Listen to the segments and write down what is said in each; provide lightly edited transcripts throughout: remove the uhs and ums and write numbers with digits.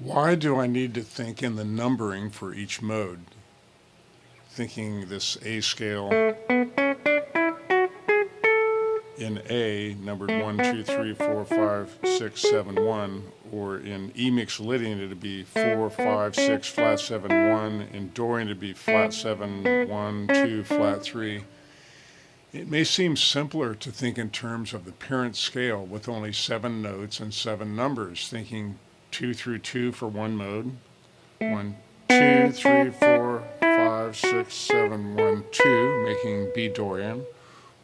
Why do I need to think in the numbering for each mode? Thinking this A scale in A, numbered 1, 2, 3, 4, 5, 6, 7, 1, or in E Mixolydian it'd be 4, 5, 6, flat 7, 1, in Dorian it'd be flat 7, 1, 2, flat 3. It may seem simpler to think in terms of the parent scale with only 7 notes and 7 numbers, thinking 2 through 2 for one mode, 1, 2, 3, 4, 5, 6, 7, 1, 2, making B Dorian,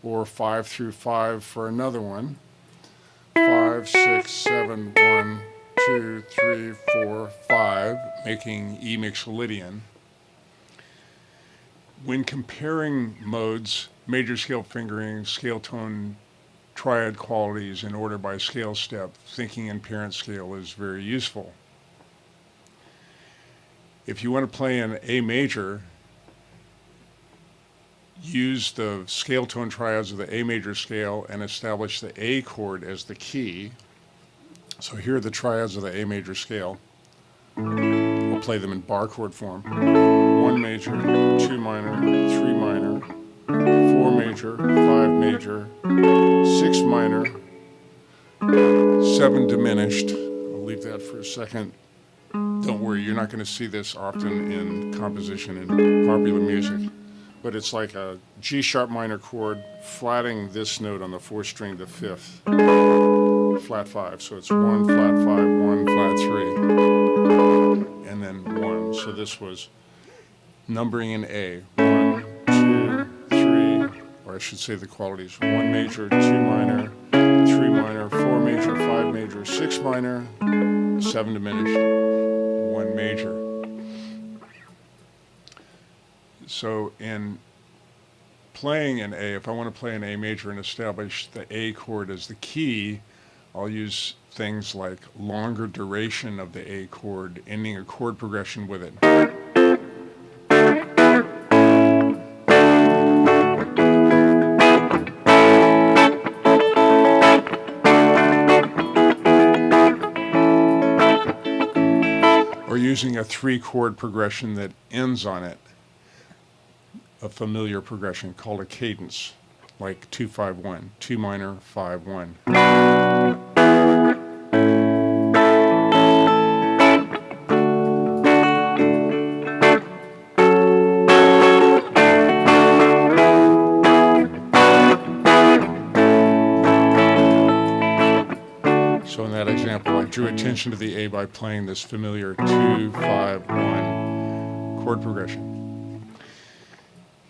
or 5 through 5 for another one, 5, 6, 7, 1, 2, 3, 4, 5, making E Mixolydian. When comparing modes, major scale fingering, scale tone, triad qualities in order by scale step, thinking in parent scale is very useful. If you want to play in A major, use the scale tone triads of the A major scale and establish the A chord as the key. So here are the triads of the A major scale. We'll play them in bar chord form. 1 major, 2 minor, 3 minor, 4 major, 5 major, 6 minor, 7 diminished. I'll leave that for a second. Don't worry, you're not going to see this often in composition in popular music. But it's like a G sharp minor chord flatting this note on the 4th string to 5th, flat 5. So it's 1, flat 5, 1, flat 3, and then 1. So this was numbering in A. 1, 2, 3, or I should say the qualities. 1 major, 2 minor, 3 minor, 4 major, 5 major, 6 minor, 7 diminished, 1 major. So in playing in A, if I want to play an A major and establish the A chord as the key, I'll use things like longer duration of the A chord, ending a chord progression with it. Or using a 3-chord progression that ends on it. A familiar progression called a cadence, like 2-5-1, 2 minor, 5-1. So in that example, I drew attention to the A by playing this familiar 2-5-1 chord progression.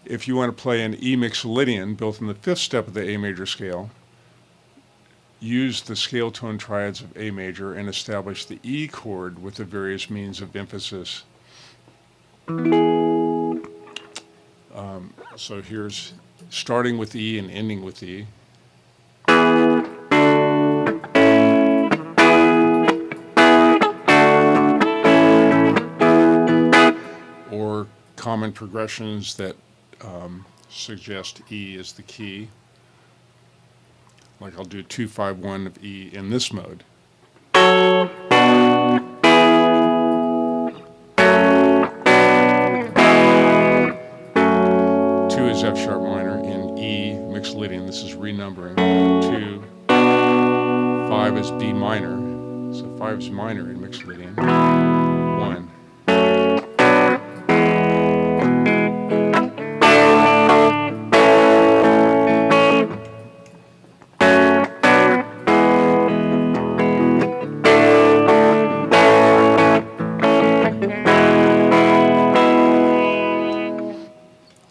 If you want to play an E Mixolydian built in the 5th step of the A major scale, use the scale tone triads of A major and establish the E chord with the various means of emphasis. So here's starting with E and ending with E. Or common progressions that suggest E is the key. Like I'll do 2-5-1 of E in this mode. 2 is F sharp minor in E Mixolydian. This is renumbering. 2, 5 is B minor. So 5 is minor in Mixolydian. 1.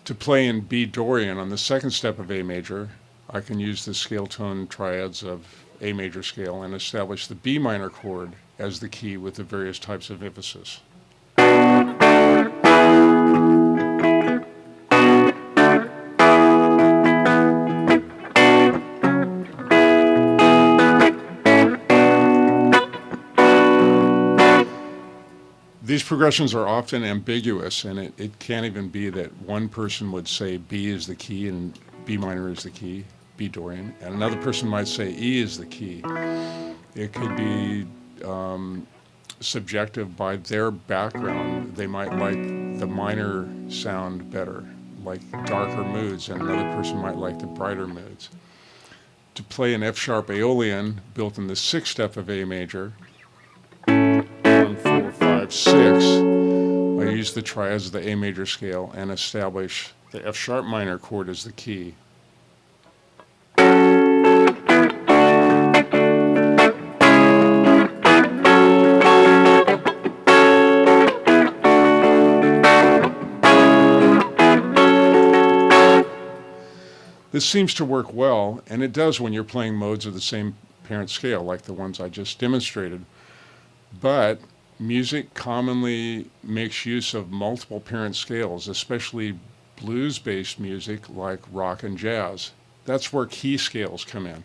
To play in B Dorian on the 2nd step of A major, I can use the scale tone triads of A major scale and establish the B minor chord as the key with the various types of emphasis. These progressions are often ambiguous, and it can't even be that one person would say B is the key and B minor is the key, B Dorian, and another person might say E is the key. It could be subjective by their background. They might like the minor sound better, like darker moods, and another person might like the brighter moods. To play an F-sharp Aeolian built in the sixth step of A major, 1, 4, 5, 6, I use the triads of the A major scale and establish the F-sharp minor chord as the key. This seems to work well, and it does when you're playing modes of the same parent scale, like the ones I just demonstrated. But music commonly makes use of multiple parent scales, especially blues-based music like rock and jazz. That's where key scales come in.